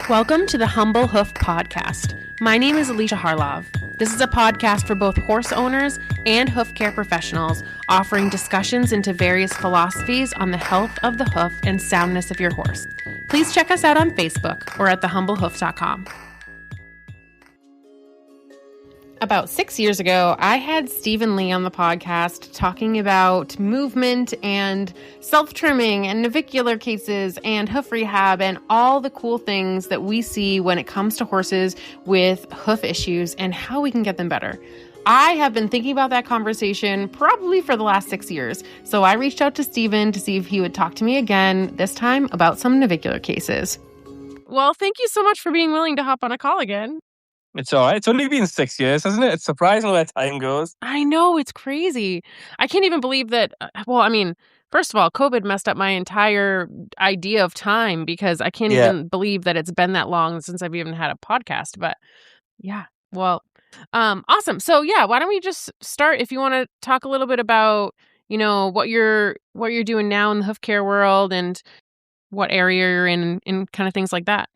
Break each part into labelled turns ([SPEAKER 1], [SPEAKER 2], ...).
[SPEAKER 1] Welcome to the Humble Hoof Podcast. My name is Alicia Harlov. This is a podcast for both horse owners and hoof care professionals, offering discussions into various philosophies on the health of the hoof and soundness of your horse. Please check us out on Facebook or at thehumblehoof.com. About 6 years ago, I had Steve and Leigh on the podcast talking about movement and self-trimming and navicular cases and hoof rehab and all the cool things that we see when it comes to horses with hoof issues and how we can get them better. I have been thinking about that conversation probably for the last 6 years, so I reached out to Steven to see if he would talk to me again, this time about some navicular cases. Well, thank you so much for being willing to hop on a call again.
[SPEAKER 2] It's all right. It's only been 6 years, hasn't it? It's surprising where time goes.
[SPEAKER 1] I know, it's crazy. I can't even believe that. First of all, COVID messed up my entire idea of time because I can't even believe that it's been that long since I've even had a podcast. But yeah, awesome. So yeah, why don't we just start? If you want to talk a little bit about, what you're doing now in the hoof care world and what area you're in and kind of things like that.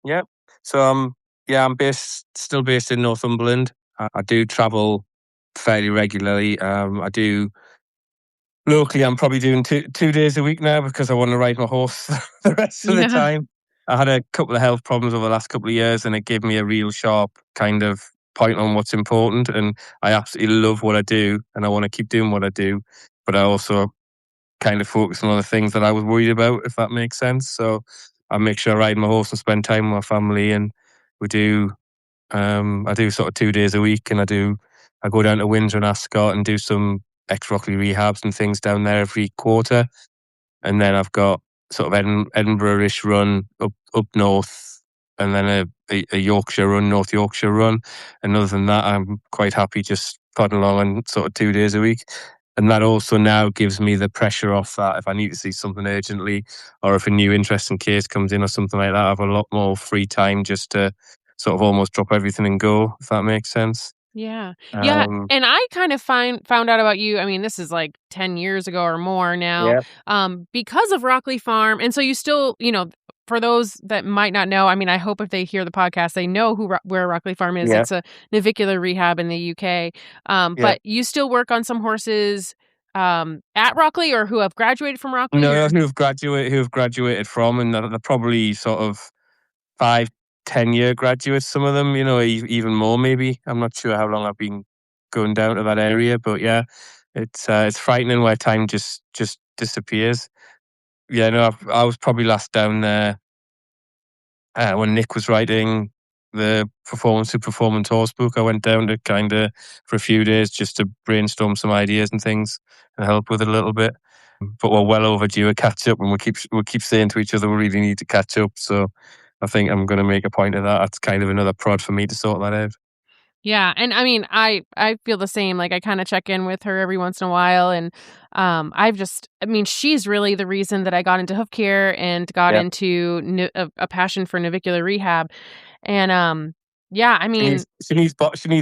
[SPEAKER 2] Yeah. So I'm still based in Northumberland. I do travel fairly regularly. I do locally. I'm probably doing two days a week now because I want to ride my horse the rest of the time. I had a couple of health problems over the last couple of years, and it gave me a real sharp kind of point on what's important. And I absolutely love what I do, and I want to keep doing what I do. But I also kind of focus on other things that I was worried about, if that makes sense. So I make sure I ride my horse and spend time with my family, and we do. I do sort of 2 days a week, and I go down to Windsor and Ascot and do some ex-Rockley rehabs and things down there every quarter. And then I've got sort of Edinburgh-ish run up north, and then a Yorkshire run, North Yorkshire run. And other than that, I'm quite happy just plodding along on sort of 2 days a week. And that also now gives me the pressure off that if I need to see something urgently, or if a new interesting case comes in or something like that, I have a lot more free time just to sort of almost drop everything and go, if that makes sense.
[SPEAKER 1] Yeah. And I kind of found out about you. I mean, this is like 10 years ago or more now, because of Rockley Farm. And so you still, for those that might not know, I mean, I hope if they hear the podcast, they know where Rockley Farm is. Yeah. It's a navicular rehab in the UK. But you still work on some horses at Rockley, or who have graduated from Rockley?
[SPEAKER 2] No, who have graduated from, and they're probably sort of 5-10-year graduates, some of them, even more maybe. I'm not sure how long I've been going down to that area, but yeah, it's frightening where time just disappears. Yeah, no, I was probably last down there when Nick was writing the Performance Horse book. I went down to kind of for a few days just to brainstorm some ideas and things and help with it a little bit. But we're well overdue a catch up, and we keep saying to each other we really need to catch up. So I think I'm going to make a point of that. That's kind of another prod for me to sort that out.
[SPEAKER 1] Yeah. And I mean, I feel the same. Like, I kind of check in with her every once in a while. And she's really the reason that I got into hoof care and got into a passion for navicular rehab. And
[SPEAKER 2] she needs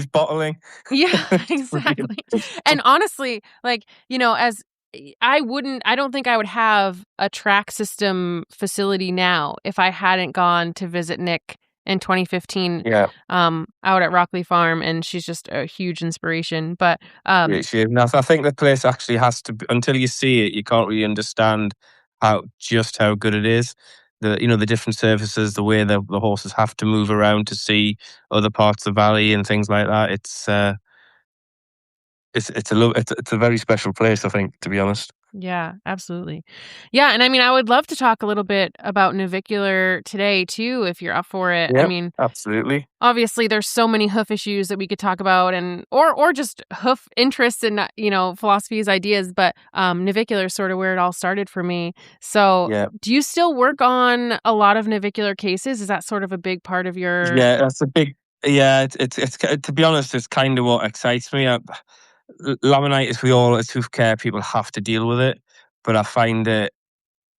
[SPEAKER 2] bottling.
[SPEAKER 1] Yeah, exactly. And honestly, as I don't think I would have a track system facility now if I hadn't gone to visit Nick in 2015 out at Rockley Farm, and she's just a huge inspiration. But
[SPEAKER 2] I think the place actually has to be, until you see it, you can't really understand how good it is. The different surfaces, the way the horses have to move around to see other parts of the valley and things like that. It's a very special place, I think, to be honest.
[SPEAKER 1] Yeah, absolutely. Yeah, and I mean, I would love to talk a little bit about navicular today too, if you're up for it.
[SPEAKER 2] Yep,
[SPEAKER 1] I mean,
[SPEAKER 2] absolutely.
[SPEAKER 1] Obviously, there's so many hoof issues that we could talk about, and or just hoof interests and philosophies, ideas. But navicular is sort of where it all started for me. So, do you still work on a lot of navicular cases? Is that sort of a big part of your?
[SPEAKER 2] Yeah, that's a big. Yeah, it's to be honest, it's kind of what excites me. Laminitis, we all as hoof care people have to deal with it, but I find it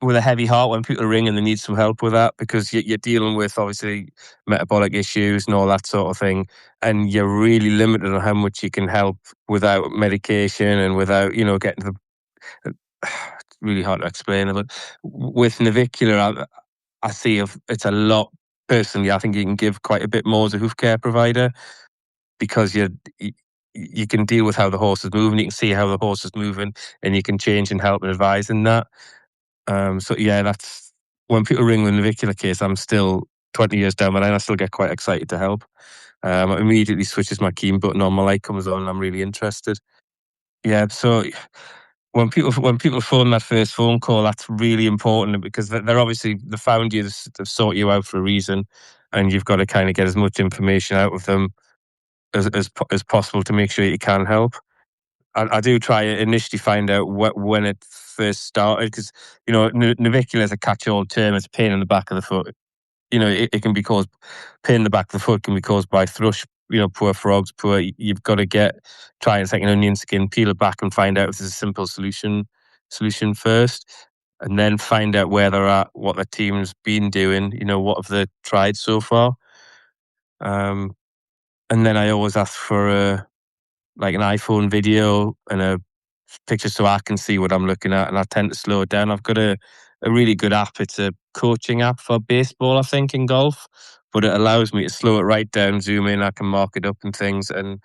[SPEAKER 2] with a heavy heart when people ring and they need some help with that, because you're dealing with obviously metabolic issues and all that sort of thing, and you're really limited on how much you can help without medication and without getting to the. It's really hard to explain, but with navicular, I see it's a lot personally, I think you can give quite a bit more as a hoof care provider, because you can deal with how the horse is moving, you can see how the horse is moving, and you can change and help and advise in that. So yeah, that's when people ring the navicular case, I'm still 20 years down the line, I still get quite excited to help. It immediately switches my keen button on, my light comes on, and I'm really interested. Yeah, so when people phone that first phone call, that's really important, because they're obviously, they found you, they've sought you out for a reason, and you've got to kind of get as much information out of them as possible to make sure you can help. I do try to initially find out when it first started, because navicular is a catch-all term. It's a pain in the back of the foot. It can be caused, pain in the back of the foot can be caused by thrush. Poor frogs. You've got to try and take an onion skin, peel it back, and find out if there's a simple solution first, and then find out where they're at, what their team's been doing. What have they tried so far. And then I always ask for like an iPhone video and a picture so I can see what I'm looking at, and I tend to slow it down. I've got a really good app. It's a coaching app for baseball, I think, in golf, but it allows me to slow it right down, zoom in, I can mark it up and things, and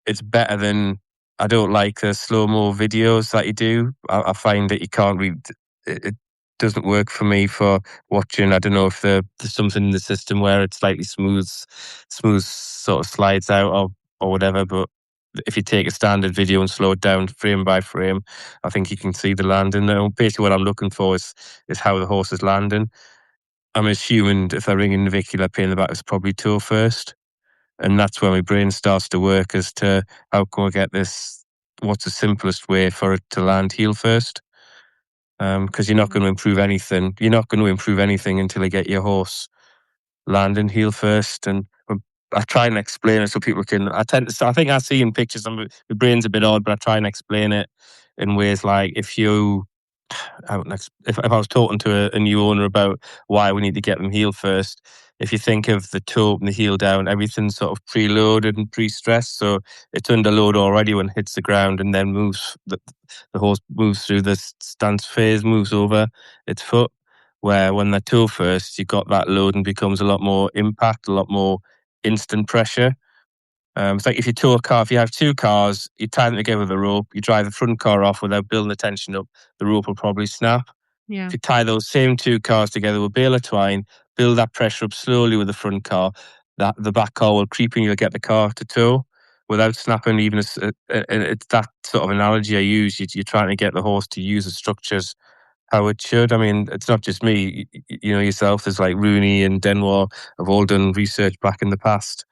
[SPEAKER 2] it's better than, I don't like the slow-mo videos that you do. I find that you can't read, it doesn't work for me for watching. I don't know if there's something in the system where it's slightly smooth sort of slides out, or whatever, but if you take a standard video and slow it down frame by frame, I think you can see the landing. Now, basically what I'm looking for is how the horse is landing. I'm assuming if they're ringing navicular, pain in the back is probably toe first. And that's where my brain starts to work as to how can I get this, what's the simplest way for it to land heel first? Because you're not going to improve anything. You're not going to improve anything until you get your horse landing heel first. And I try and explain it so people can. I think I see in pictures, and my brain's a bit odd, but I try and explain it in ways like, if I was talking to a new owner about why we need to get them heel first, if you think of the toe and the heel down, everything's sort of preloaded and pre-stressed, so it's under load already when it hits the ground, and then the horse moves through the stance phase, moves over its foot. Where when they're toe first, you got that load and becomes a lot more impact, a lot more instant pressure. It's like if you have two cars, you tie them together with a rope, you drive the front car off without building the tension up, the rope will probably snap.
[SPEAKER 1] Yeah.
[SPEAKER 2] If you tie those same two cars together with a bale of twine, build that pressure up slowly with the front car, that the back car will creep and you'll get the car to tow without snapping. It's that sort of analogy I use. You're trying to get the horse to use the structures how it should. I mean, it's not just me. Yourself, there's like Rooney and Denwar have all done research back in the past,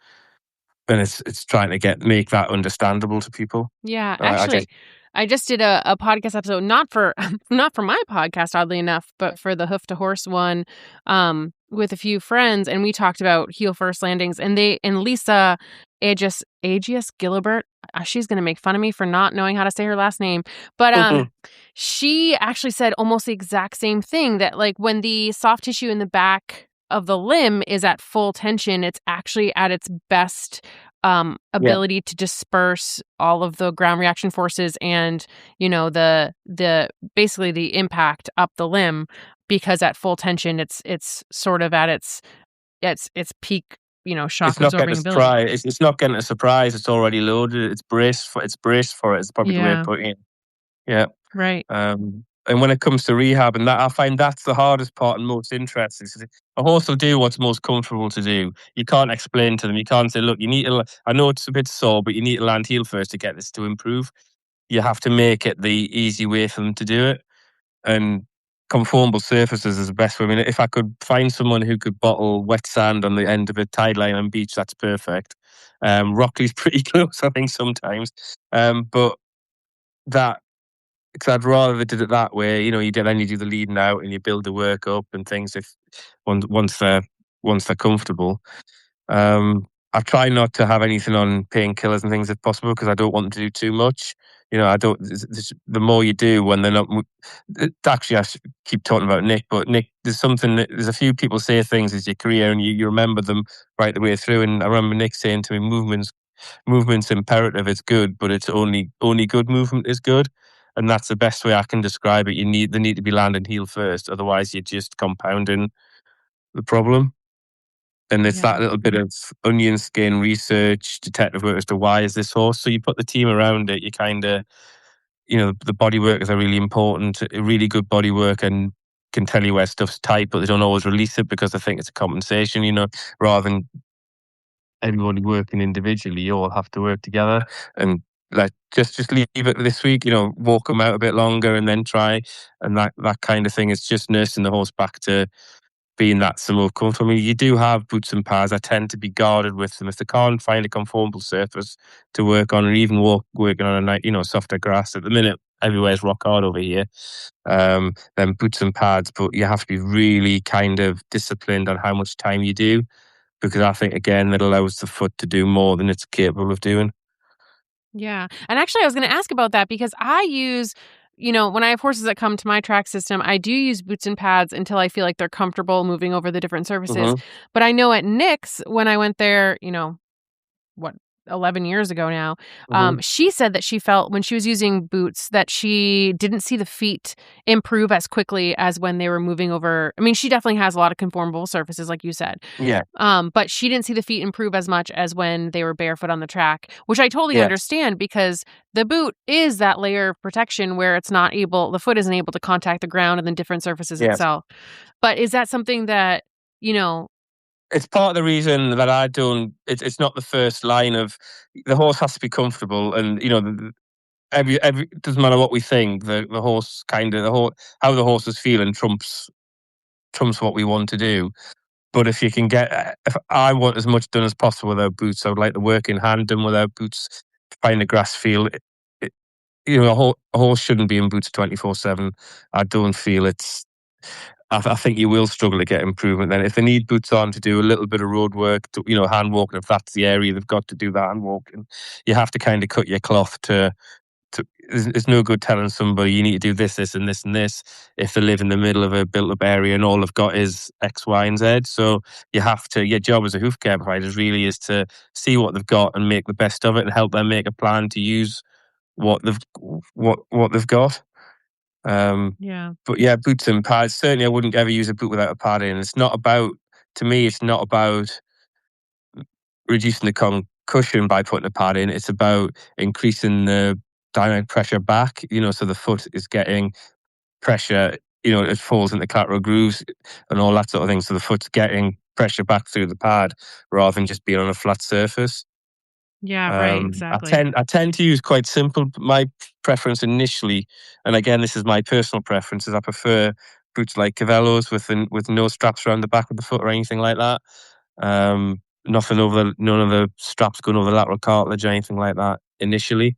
[SPEAKER 2] and it's trying to make that understandable to people.
[SPEAKER 1] Yeah, actually, I just did a podcast episode, not for my podcast, oddly enough, but for the Hoof to Horse one, with a few friends, and we talked about heel first landings, and Lisa Agius Gilibert, she's going to make fun of me for not knowing how to say her last name, but she actually said almost the exact same thing, that like when the soft tissue in the back of the limb is at full tension, it's actually at its best ability to disperse all of the ground reaction forces and, the basically the impact up the limb, because at full tension, it's sort of at its peak, shock absorbing ability.
[SPEAKER 2] It's not getting a surprise. It's already loaded. It's braced for it. It's probably the way of putting it. Yeah.
[SPEAKER 1] Right.
[SPEAKER 2] And when it comes to rehab, and that, I find that's the hardest part and most interesting. A horse will do what's most comfortable to do. You can't explain to them. You can't say, look, you need to, I know it's a bit sore, but you need to land heel first to get this to improve. You have to make it the easy way for them to do it. And conformable surfaces is the best way. I mean, if I could find someone who could bottle wet sand on the end of a tide line on beach, that's perfect. Rockley's pretty close, I think, sometimes. But that, because I'd rather they did it that way. You do the leading out and you build the work up and things. If once they're comfortable, I try not to have anything on painkillers and things if possible, because I don't want them to do too much. I don't. The more you do when they're not. Actually, I keep talking about Nick, but Nick, there's a few people say things as your career and you remember them right the way through. And I remember Nick saying to me, "Movement's imperative. It's good, but it's only good movement is good." And that's the best way I can describe it. They need to be landing heel first, otherwise you're just compounding the problem. And it's that
[SPEAKER 1] Yeah.
[SPEAKER 2] little bit of onion skin research, detective work as to why is this horse. So you put the team around it. You kind of, the body workers are really important. A really good body work and can tell you where stuff's tight, but they don't always release it because they think it's a compensation. Rather than everybody working individually, you all have to work together and like just leave it this week. Walk them out a bit longer and then try, and that kind of thing. It's just nursing the horse back to being that somewhat comfortable. I mean, you do have boots and pads. I tend to be guarded with them if they can't find a conformable surface to work on, or even working on a night, softer grass. At the minute, everywhere's rock hard over here. Then boots and pads, but you have to be really kind of disciplined on how much time you do, because I think again that allows the foot to do more than it's capable of doing.
[SPEAKER 1] Yeah. And actually, I was going to ask about that because I use, when I have horses that come to my track system, I do use boots and pads until I feel like they're comfortable moving over the different surfaces.
[SPEAKER 2] Hmm.
[SPEAKER 1] But I know at Nick's, when I went there, what, 11 years ago now,
[SPEAKER 2] Hmm.
[SPEAKER 1] she said that she felt when she was using boots that she didn't see the feet improve as quickly as when they were moving over. I mean, she definitely has a lot of conformable surfaces, like you said.
[SPEAKER 2] Yeah.
[SPEAKER 1] But she didn't see the feet improve as much as when they were barefoot on the track, which I totally
[SPEAKER 2] Yes.
[SPEAKER 1] understand because the boot is that layer of protection where the foot isn't able to contact the ground and then different surfaces
[SPEAKER 2] Yes.
[SPEAKER 1] itself. But is that something that, you know,
[SPEAKER 2] It's part of the reason that I don't. It's not the first line of the horse has to be comfortable, and every doesn't matter what we think. The horse kind of how the horse is feeling trumps what we want to do. But if I want as much done as possible without boots, I would like the work in hand done without boots. Find the grass feel. A horse shouldn't be in boots 24/7. I don't feel it's. I think you will struggle to get improvement then. If they need boots on to do a little bit of road work, hand walking, if that's the area they've got to do that hand walking, you have to kind of cut your cloth to it's no good telling somebody you need to do this, this, and this, and this if they live in the middle of a built-up area and all they've got is X, Y, and Z. So your job as a hoof care provider really is to see what they've got and make the best of it and help them make a plan to use what they've got.
[SPEAKER 1] yeah.
[SPEAKER 2] But yeah, boots and pads. Certainly, I wouldn't ever use a boot without a pad in. To me, it's not about reducing the concussion by putting a pad in. It's about increasing the dynamic pressure back, so the foot is getting pressure, it falls into collateral grooves and all that sort of thing. So the foot's getting pressure back through the pad rather than just being on a flat surface.
[SPEAKER 1] Yeah, right, exactly.
[SPEAKER 2] I tend to use quite simple. My preference initially, and again, this is my personal preference, is I prefer boots like Cavellos with no straps around the back of the foot or anything like that. None of the straps going over the lateral cartilage or anything like that initially.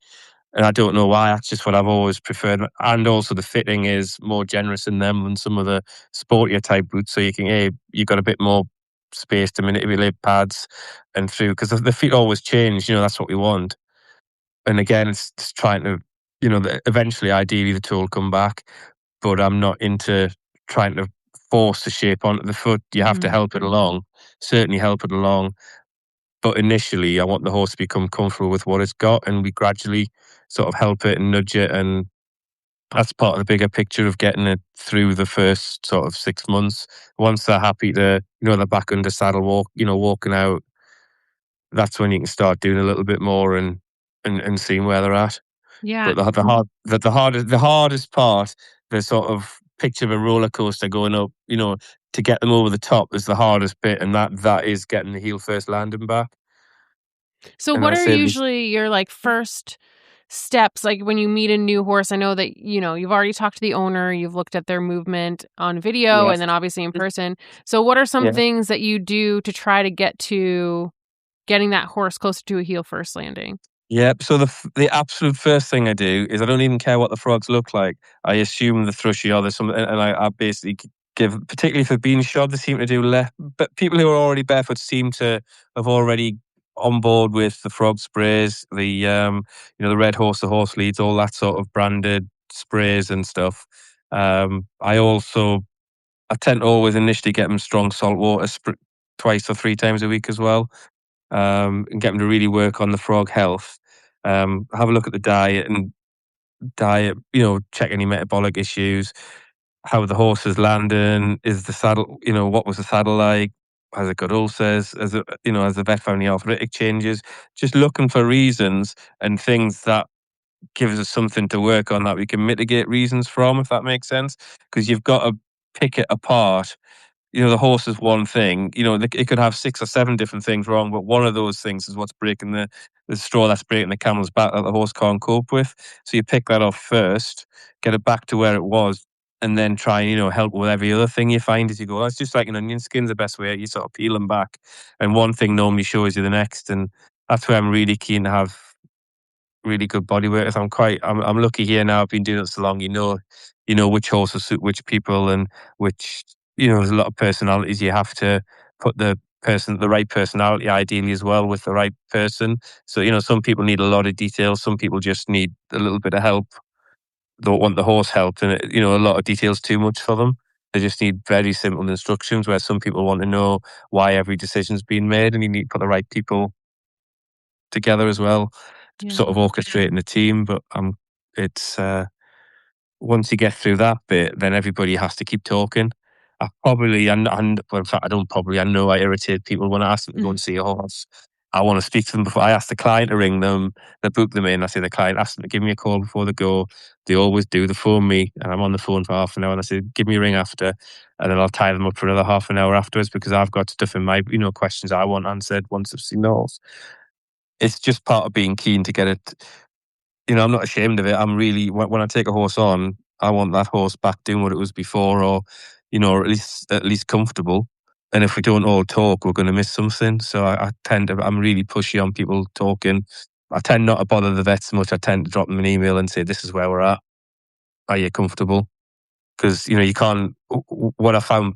[SPEAKER 2] And I don't know why. That's just what I've always preferred. And also the fitting is more generous in them than some of the sportier type boots. So you've got a bit more space to manipulate pads and through, because the feet always change. That's what we want. And again, it's just trying to, eventually, ideally, the toe will come back. But I'm not into trying to force the shape onto the foot. You have to
[SPEAKER 1] Mhm.
[SPEAKER 2] help it along. Certainly help it along. But initially, I want the horse to become comfortable with what it's got, and we gradually sort of help it and nudge it. And that's part of the bigger picture of getting it through the first sort of 6 months. Once they're happy to, they're back under saddle walking out, that's when you can start doing a little bit more and seeing where they're at.
[SPEAKER 1] Yeah.
[SPEAKER 2] But the hardest part, the sort of picture of a roller coaster going up, to get them over the top is the hardest bit, and that is getting the heel first landing back.
[SPEAKER 1] So
[SPEAKER 2] And
[SPEAKER 1] what
[SPEAKER 2] I
[SPEAKER 1] are
[SPEAKER 2] say
[SPEAKER 1] usually your first steps like when you meet a new horse? I know that you've already talked to the owner, you've looked at their movement on video and
[SPEAKER 2] yes,
[SPEAKER 1] then obviously in person. So what are some
[SPEAKER 2] yeah.
[SPEAKER 1] things that you do to try to get to getting that horse closer to a heel first landing?
[SPEAKER 2] Yep. So the absolute first thing I do is I don't even care what the frogs look like. I assume the thrushy or there's something, and I basically give, particularly for being shod, they seem to do less. But people who are already barefoot seem to have already on board with the frog sprays, the red horse, the horse leads, all that sort of branded sprays and stuff. I tend to always initially get them strong salt water twice or three times a week as well, and get them to really work on the frog health. Have a look at the diet, check any metabolic issues, how the horse is landing, is the saddle, what was the saddle like? Has it got ulcers? Has it, has the vet found any arthritic changes? Just looking for reasons and things that gives us something to work on that we can mitigate reasons from, if that makes sense. Because you've got to pick it apart. The horse is one thing. It could have 6 or 7 different things wrong, but one of those things is what's breaking the straw that's breaking the camel's back that the horse can't cope with. So you pick that off first, get it back to where it was, and then try and, help with every other thing you find as you go. It's just like an onion skin's the best way. You sort of peel them back, and one thing normally shows you the next. And that's where I'm really keen to have really good body workers. I'm lucky here now. I've been doing it so long. Which horses suit which people, and which there's a lot of personalities. You have to put the right personality ideally as well with the right person. So some people need a lot of details. Some people just need a little bit of help. Don't want the horse helped, and a lot of details too much for them. They just need very simple instructions. Where some people want to know why every decision's been made, and you need to put the right people together as well, sort of orchestrating the team. But it's once you get through that bit, then everybody has to keep talking. Well, in fact, I don't probably. I know I irritate people when I ask them to go and see a horse. I want to speak to them before I ask the client to ring them. They book them in. I say the client ask them to give me a call before they go. They always do. They phone me, and I'm on the phone for half an hour. And I say, give me a ring after, and then I'll tie them up for another half an hour afterwards because I've got stuff in my questions I want answered once I've seen the horse. It's just part of being keen to get it. I'm not ashamed of it. I'm really, when I take a horse on, I want that horse back doing what it was before, or or at least comfortable. And if we don't all talk, we're going to miss something. So I'm really pushy on people talking. I tend not to bother the vets much. I tend to drop them an email and say, this is where we're at. Are you comfortable? Because, you can't, what I found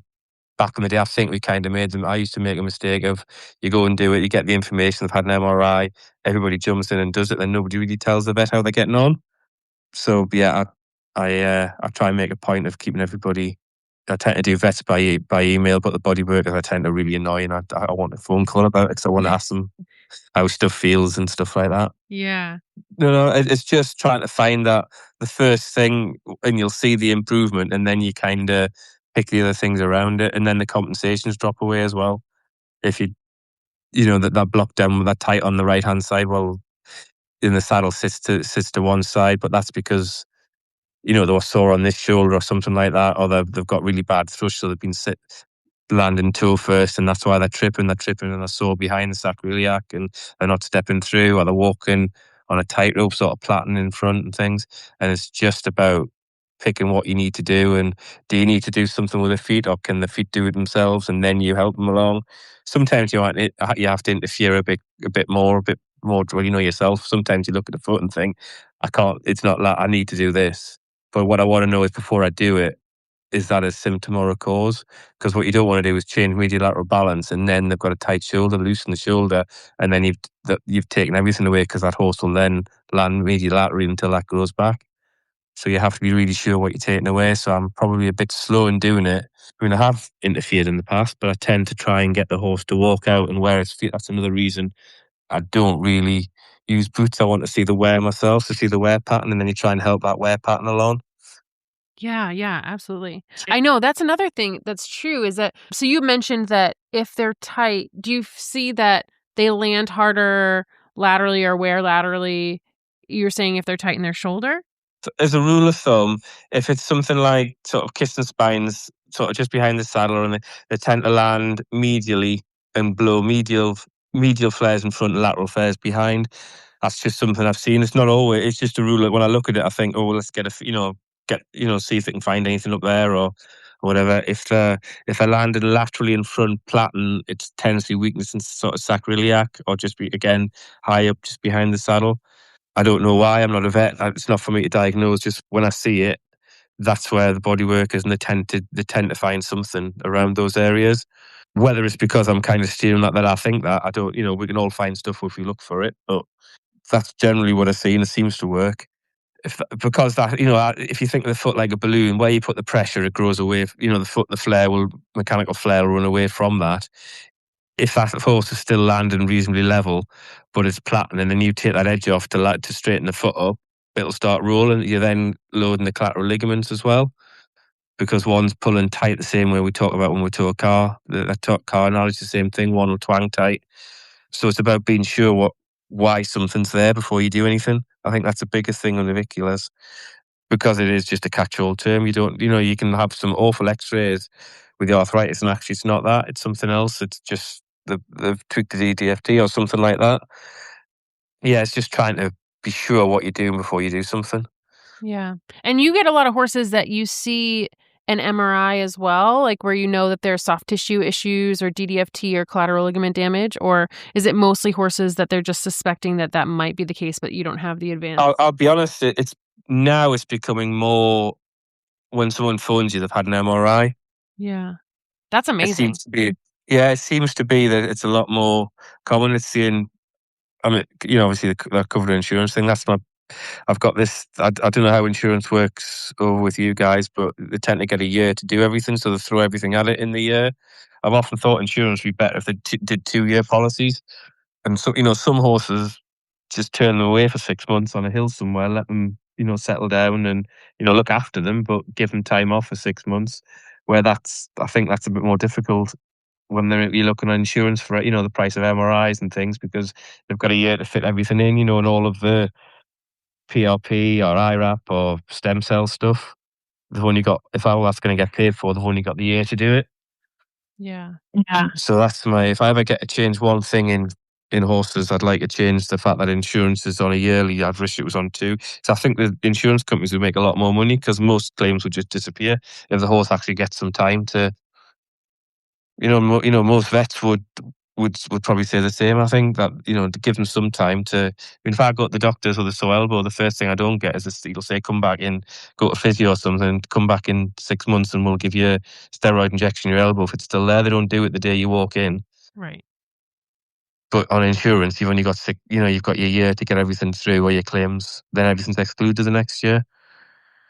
[SPEAKER 2] back in the day, I think we kind of made them. I used to make a mistake of you go and do it, you get the information, they've had an MRI, everybody jumps in and does it, then nobody really tells the vet how they're getting on. So yeah, I try and make a point of keeping everybody. I tend to do vets by email, but the body workers I tend to really annoy, and I want a phone call about it because I want to ask them how stuff feels and stuff like that.
[SPEAKER 1] Yeah.
[SPEAKER 2] No, it's just trying to find that the first thing, and you'll see the improvement, and then you kind of pick the other things around it, and then the compensations drop away as well. If that block down, that tight on the right hand side, well, in the saddle sits to one side, but that's because they were sore on this shoulder or something like that, or they've got really bad thrush, so they've been landing toe first, and that's why they're tripping and they're sore behind the sacroiliac, and they're not stepping through, or they're walking on a tightrope, sort of plaiting in front and things. And it's just about picking what you need to do, and do you need to do something with the feet, or can the feet do it themselves, and then you help them along. Sometimes you have to interfere a bit more, yourself. Sometimes you look at the foot and think, I can't, it's not that I need to do this. But what I want to know is before I do it, is that a symptom or a cause? Because what you don't want to do is change medial lateral balance, and then they've got a tight shoulder, loosen the shoulder, and then you've taken everything away, because that horse will then land medial laterally until that grows back. So you have to be really sure what you're taking away. So I'm probably a bit slow in doing it. I mean, I have interfered in the past, but I tend to try and get the horse to walk out and wear its feet. That's another reason I don't really use boots. I want to see the wear myself, to see the wear pattern, and then you try and help that wear pattern along.
[SPEAKER 1] Yeah, absolutely. I know that's another thing that's true is that, so you mentioned that if they're tight, do you see that they land harder laterally or wear laterally? You're saying if they're tight in their shoulder?
[SPEAKER 2] As a rule of thumb, if it's something like sort of kiss and spines, sort of just behind the saddle, and they tend to land medially and blow medial flares in front and lateral flares behind. That's just something I've seen. It's not always. It's just a rule. When I look at it, I think, oh, well, let's get see if they can find anything up there or whatever. If I landed laterally in front platen, it tends to be weakness in sort of sacroiliac, or just be again high up just behind the saddle. I don't know why. I'm not a vet. It's not for me to diagnose. Just when I see it, that's where the body workers, and they tend to find something around those areas. Whether it's because I'm kind of steering that I think that, I don't. We can all find stuff if we look for it, but that's generally what I see, and it seems to work. Because that, if you think of the foot like a balloon, where you put the pressure, it grows away. The mechanical flare will run away from that. If that horse is still landing reasonably level, but it's platen, and then you take that edge off to straighten the foot up, it'll start rolling. You're then loading the collateral ligaments as well. because one's pulling tight the same way we talk about when we tow a car. The car analogy is the same thing. One will twang tight. So it's about being sure why something's there before you do anything. I think that's the biggest thing on naviculars, because it is just a catch-all term. You can have some awful X-rays with the arthritis, and actually it's not that. It's something else. It's just they've tweaked the DFT or something like that. Yeah, it's just trying to be sure what you're doing before you do something.
[SPEAKER 1] Yeah. And you get a lot of horses that you see an MRI as well, like where you know that there's soft tissue issues or DDFT or collateral ligament damage? Or is it mostly horses that they're just suspecting that that might be the case, but you don't have the advance?
[SPEAKER 2] I'll be honest, it's becoming more when someone phones you, they've had an MRI.
[SPEAKER 1] Yeah. That's
[SPEAKER 2] It
[SPEAKER 1] amazing.
[SPEAKER 2] seems to be, yeah, it seems to be that it's a lot more common. It's seeing, I mean, obviously the covered insurance thing. I've got this. I don't know how insurance works over with you guys, but they tend to get a year to do everything, so they throw everything at it in the year. I've often thought insurance would be better if they did 2-year policies, and so some horses just turn them away for 6 months on a hill somewhere, let them settle down and look after them, but give them time off for 6 months. Where I think that's a bit more difficult when you're looking at insurance for the price of MRIs and things, because they've got a year to fit everything in, and all of the PRP or IRAP or stem cell stuff. They've only got, if all that's going to get paid for, they've only got the year to do it.
[SPEAKER 1] Yeah.
[SPEAKER 2] Yeah. So that's if I ever get to change one thing in horses, I'd like to change the fact that insurance is on a yearly. I'd wish it was on 2. So I think the insurance companies would make a lot more money, because most claims would just disappear if the horse actually gets some time to. Most vets would probably say the same. I think that to give them some time to. I mean, if I go to the doctors with a sore elbow, the first thing I don't get is this. It'll say, "Come back in, go to physio or something. Come back in 6 months, and we'll give you a steroid injection in your elbow if it's still there." They don't do it the day you walk in.
[SPEAKER 1] Right.
[SPEAKER 2] But on insurance, you've only got you've got your year to get everything through, or your claims. Then everything's excluded the next year.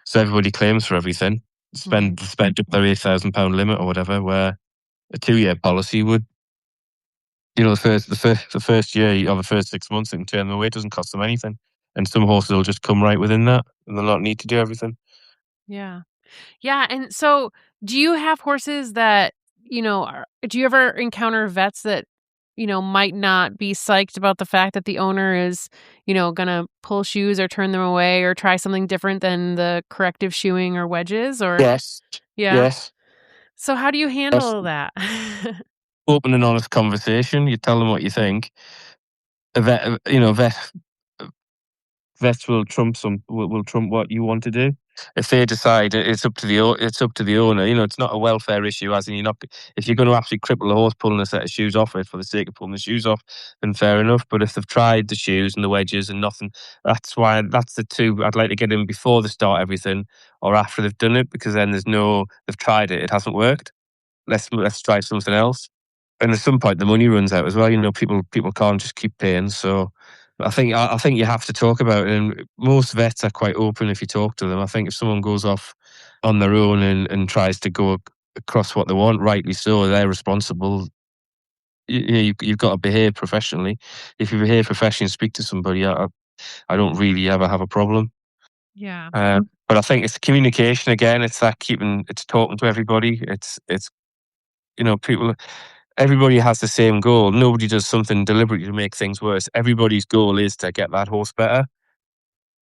[SPEAKER 2] So everybody claims for everything. Spend up their £8,000 limit or whatever. Where a 2-year policy would. The first year or the first 6 months, they can turn them away. It doesn't cost them anything, and some horses will just come right within that, and they'll not need to do everything.
[SPEAKER 1] Yeah. Yeah. And so do you have horses that, do you ever encounter vets that, might not be psyched about the fact that the owner is, going to pull shoes or turn them away or try something different than the corrective shoeing or wedges? Or
[SPEAKER 2] Yes.
[SPEAKER 1] yeah.
[SPEAKER 2] Yes.
[SPEAKER 1] So how do you handle that?
[SPEAKER 2] Open and honest conversation. You tell them what you think. Vets will trump will trump what you want to do. If they decide, it's up to the owner. It's not a welfare issue. As in, if you're going to actually cripple a horse pulling a set of shoes off it for the sake of pulling the shoes off, then fair enough. But if they've tried the shoes and the wedges and nothing, that's the two. I'd like to get in before they start everything or after they've done it, because then they've tried it hasn't worked. Let's try something else. And at some point, the money runs out as well. People can't just keep paying. So I think you have to talk about it. And most vets are quite open if you talk to them. I think if someone goes off on their own and tries to go across what they want, rightly so, they're responsible. You've got to behave professionally. If you behave professionally and speak to somebody, I don't really ever have a problem.
[SPEAKER 1] Yeah.
[SPEAKER 2] But I think it's communication again. It's it's talking to everybody. It's people. Everybody has the same goal. Nobody does something deliberately to make things worse. Everybody's goal is to get that horse better.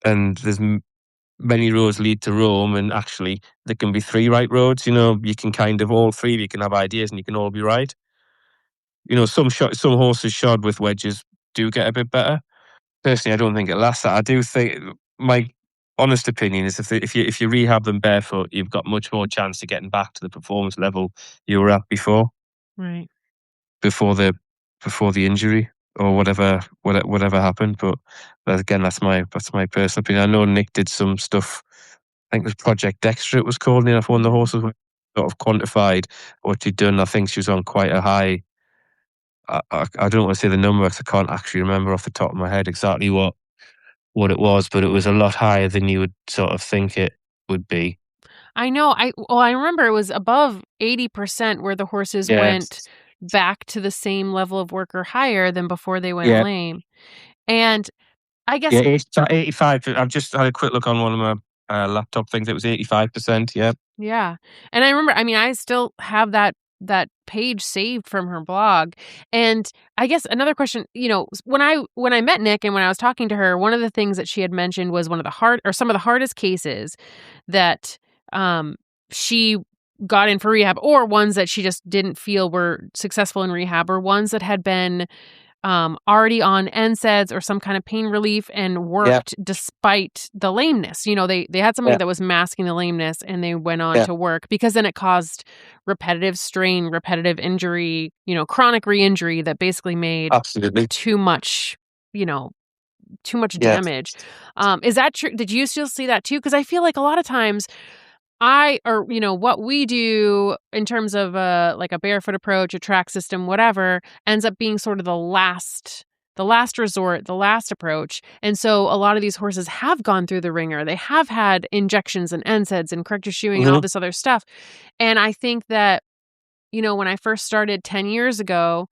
[SPEAKER 2] And there's many roads lead to Rome, and actually there can be 3 right roads. You can kind of all 3 of you can have ideas and you can all be right. Some horses shod with wedges do get a bit better. Personally, I don't think it lasts that. I do think my honest opinion is if you rehab them barefoot, you've got much more chance of getting back to the performance level you were at before.
[SPEAKER 1] Right.
[SPEAKER 2] Before the injury or whatever happened. But again, that's my personal opinion. I know Nick did some stuff. I think it was Project Dexter. It was called. One of the horses sort of quantified what he'd done. I think she was on quite a high. I don't want to say the number because I can't actually remember off the top of my head exactly what it was, but it was a lot higher than you would sort of think it would be.
[SPEAKER 1] I know. I remember it was above 80% where the horses went back to the same level of work or higher than before they went lame. And I guess
[SPEAKER 2] 85. I've just had a quick look on one of my laptop things. It was 85%. Yeah.
[SPEAKER 1] Yeah. And I remember, I mean, I still have that page saved from her blog. And I guess another question, when I met Nick and when I was talking to her, one of the things that she had mentioned was some of the hardest cases that she got in for rehab, or ones that she just didn't feel were successful in rehab, or ones that had been already on NSAIDs or some kind of pain relief and
[SPEAKER 2] Yeah.
[SPEAKER 1] worked despite the lameness. They had somebody
[SPEAKER 2] Yeah.
[SPEAKER 1] that was masking the lameness, and they went on
[SPEAKER 2] Yeah.
[SPEAKER 1] to work, because then it caused repetitive strain, repetitive injury, chronic re-injury that basically made
[SPEAKER 2] Absolutely.
[SPEAKER 1] too much, too much
[SPEAKER 2] Yeah.
[SPEAKER 1] damage. Is that true? Did you still see that too? Because I feel like a lot of times what we do in terms of like a barefoot approach, a track system, whatever, ends up being sort of the last resort, the last approach. And so a lot of these horses have gone through the ringer. They have had injections and NSAIDs and corrective shoeing and all this other stuff. And I think that, when I first started 10 years ago,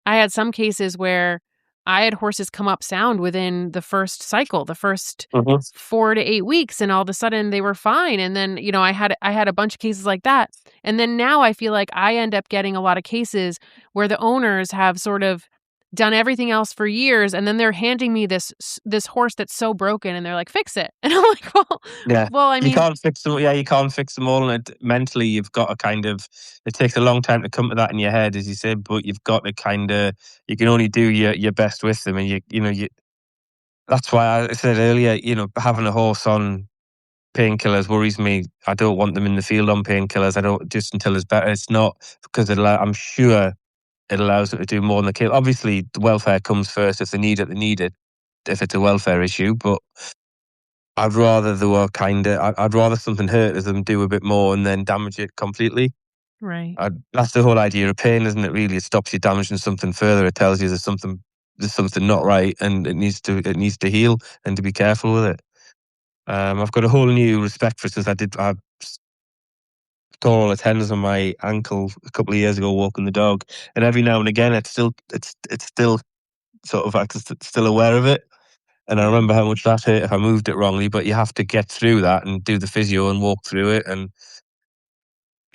[SPEAKER 1] I had some cases where I had horses come up sound within the first cycle, the first 4 to 8 weeks, and all of a sudden they were fine. And then, I had a bunch of cases like that. And then now I feel like I end up getting a lot of cases where the owners have sort of done everything else for years, and then they're handing me this horse that's so broken, and they're like, "Fix it." And I'm like,
[SPEAKER 2] Yeah.
[SPEAKER 1] I
[SPEAKER 2] You
[SPEAKER 1] mean,
[SPEAKER 2] can't fix them. Yeah, you can't fix them all. And mentally, you've got to kind of, it takes a long time to come to that in your head, as you said, but you've got to kind of, you can only do your best with them. And that's why I said earlier, having a horse on painkillers worries me. I don't want them in the field on painkillers. I don't, just until it's better. It's not because I'm sure it allows them to do more than the kill. Obviously, the welfare comes first. If they need it, they need it. If it's a welfare issue, but I'd rather they were I'd rather something hurt them do a bit more and then damage it completely.
[SPEAKER 1] right.
[SPEAKER 2] That's the whole idea of pain, isn't it? Really, it stops you damaging something further. It tells you there's something not right, and it needs to heal, and to be careful with it. I've got a whole new respect for it since I tore all the tendons on my ankle a couple of years ago walking the dog, and every now and again it's still sort of, I'm still aware of it. And I remember how much that hurt if I moved it wrongly, but you have to get through that and do the physio and walk through it. And,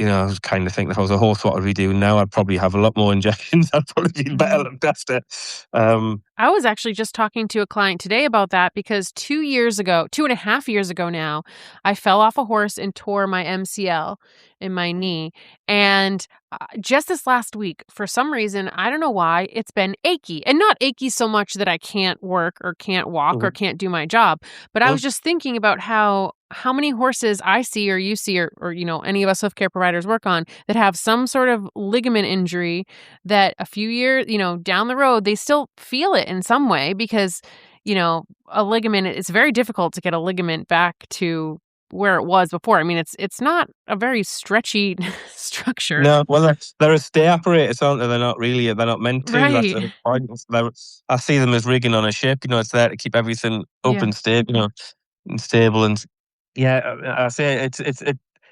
[SPEAKER 2] I was kind of thinking if I was a horse, what would we do now? I'd probably have a lot more injections. I'd probably be better looked after.
[SPEAKER 1] I was actually just talking to a client today about that, because 2.5 years ago now, I fell off a horse and tore my MCL in my knee. And just this last week, for some reason, I don't know why, it's been achy. And not achy so much that I can't work or can't walk or can't do my job. But I was just thinking about how many horses I see, or you see, or any of us hoof care providers work on, that have some sort of ligament injury that a few years, down the road, they still feel it in some way, because, a ligament, it's very difficult to get a ligament back to where it was before. I mean, it's not a very stretchy structure.
[SPEAKER 2] No, well, they're a stay apparatus, aren't they? They're not really, they're not meant to. That's
[SPEAKER 1] Right.
[SPEAKER 2] the point. I see them as rigging on a ship. It's there to keep everything up
[SPEAKER 1] Yeah.
[SPEAKER 2] and stable, and stable. And yeah, I say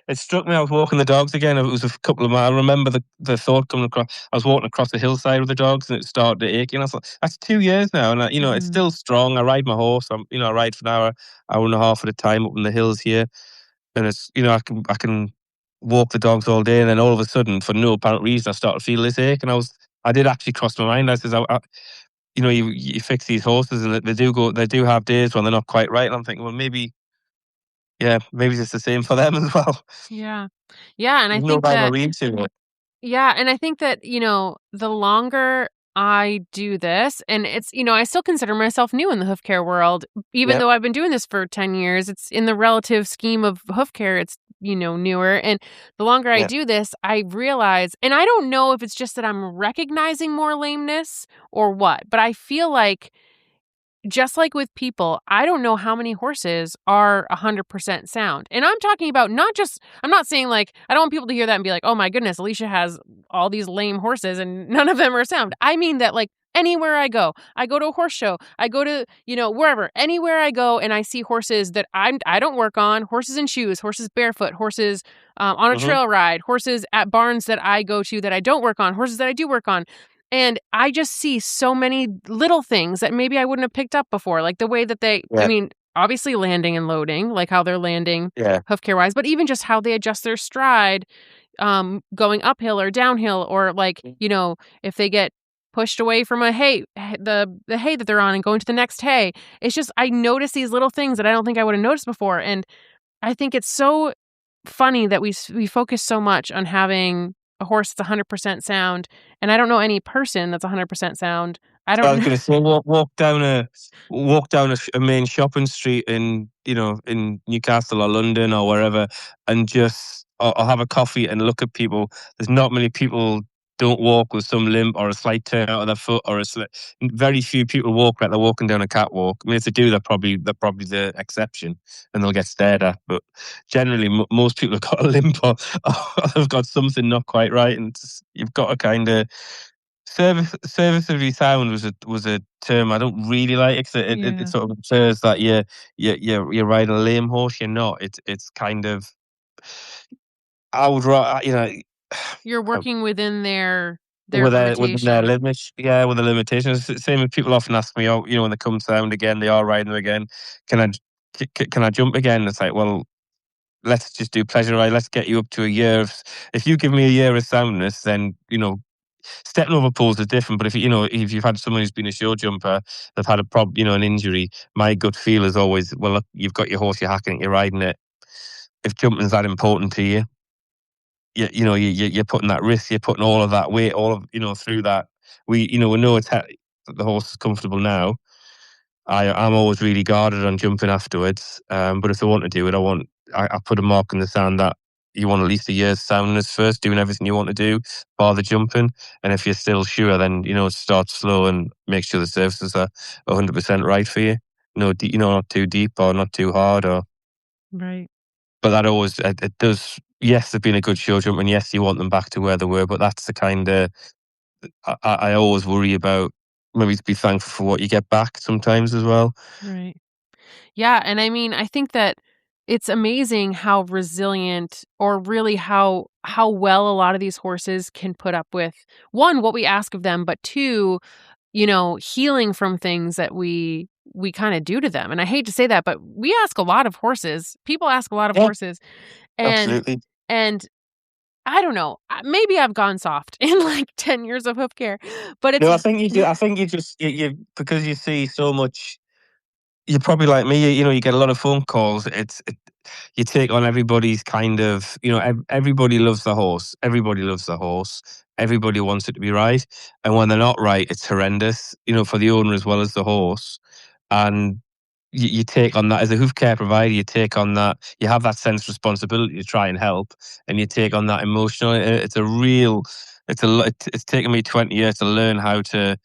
[SPEAKER 2] it struck me. I was walking the dogs again. It was a couple of miles. I remember the thought coming across. I was walking across the hillside with the dogs, and it started to ache. And I was like, that's 2 years now, and it's still strong. I ride my horse. I ride for an hour and a half at a time up in the hills here, and it's I can walk the dogs all day, and then all of a sudden, for no apparent reason, I started to feel this ache, and I did actually cross my mind. I says, you fix these horses, and they do have days when they're not quite right, and I'm thinking, well, maybe it's the same for them as well.
[SPEAKER 1] Yeah. Yeah. And I
[SPEAKER 2] There's no
[SPEAKER 1] think
[SPEAKER 2] rhyme or
[SPEAKER 1] that,
[SPEAKER 2] reason to it.
[SPEAKER 1] yeah. And I think that, the longer I do this, and it's, I still consider myself new in the hoof care world, even
[SPEAKER 2] Yeah,
[SPEAKER 1] though I've been doing this for 10 years. It's in the relative scheme of hoof care, it's, newer. And the longer I
[SPEAKER 2] yeah.
[SPEAKER 1] do this, I realize, and I don't know if it's just that I'm recognizing more lameness or what, but I feel like, just like with people, I don't know how many horses are 100% sound. And I'm talking about I'm not saying, like, I don't want people to hear that and be like, oh my goodness, Alicia has all these lame horses and none of them are sound. I mean that, like, anywhere I go to a horse show, I go to, wherever, anywhere I go, and I see horses that I don't work on, horses in shoes, horses barefoot, horses on a trail ride, horses at barns that I go to that I don't work on, horses that I do work on. And I just see so many little things that maybe I wouldn't have picked up before, like the way that
[SPEAKER 2] Yeah.
[SPEAKER 1] I mean, obviously landing and loading, like how they're landing
[SPEAKER 2] Yeah.
[SPEAKER 1] hoof care wise, but even just how they adjust their stride, going uphill or downhill, or like, if they get pushed away from the hay that they're on and going to the next hay. It's just, I notice these little things that I don't think I would have noticed before. And I think it's so funny that we focus so much on having a horse that's 100% sound, and I don't know any person that's 100% sound. I
[SPEAKER 2] So I
[SPEAKER 1] don't
[SPEAKER 2] was
[SPEAKER 1] know.
[SPEAKER 2] going to say, walk down a main shopping street in in Newcastle or London or wherever, and just or have a coffee and look at people. There's not many people don't walk with some limp or a slight turn out of their foot or very few people walk like they're walking down a catwalk. I mean, if they do, they're probably the exception, and they'll get stared at. But generally, most people have got a limp or have got something not quite right, and you've got to kind of serviceably sound was a term I don't really like, because it
[SPEAKER 1] Yeah.
[SPEAKER 2] sort of says that you're riding a lame horse. You're not. It's kind of, I would
[SPEAKER 1] You're working within their
[SPEAKER 2] within their
[SPEAKER 1] limitation.
[SPEAKER 2] limits. Yeah, with the limitations. Same with people often ask me, when they come sound again, they are riding them again. Can I can I jump again? It's like, well, let's just do pleasure ride. Let's get you up to a year. If you give me a year of soundness, then stepping over poles is different. But if you've had someone who's been a show jumper, they've had an injury. My gut feel is always, well, look, you've got your horse, you're hacking it, you're riding it. If jumping's that important to you, you're putting that risk, you're putting all of that weight, all of through that. We know the horse is comfortable now. I'm always really guarded on jumping afterwards. But if I want to do it, I put a mark in the sand that you want at least a year's soundness first, doing everything you want to do, bar the jumping. And if you're still sure, then start slow and make sure the surfaces are 100% right for you. Not too deep or not too hard,
[SPEAKER 1] Right.
[SPEAKER 2] but that always it does. Yes, they've been a good show jump, and yes, you want them back to where they were. But that's the kind of I always worry about. Maybe to be thankful for what you get back sometimes as well.
[SPEAKER 1] Right. Yeah, and I mean, I think that it's amazing how resilient, or really how well a lot of these horses can put up with, one, what we ask of them, but two, healing from things that we kind of do to them. And I hate to say that, but we ask a lot of horses. People ask a lot of
[SPEAKER 2] Yeah,
[SPEAKER 1] horses, and
[SPEAKER 2] absolutely.
[SPEAKER 1] and I don't know. Maybe I've gone soft in like 10 years of hoof care, but it's
[SPEAKER 2] No, I think you do. I think you just because you see so much. You're probably like me. You get a lot of phone calls. You take on everybody's kind of. Everybody loves the horse. Everybody loves the horse. Everybody wants it to be right. And when they're not right, it's horrendous. For the owner as well as the horse. And you take on that as a hoof care provider. You take on that. You have that sense of responsibility to try and help, and you take on that emotional. It's a real. It's taken me 20 years to learn how to.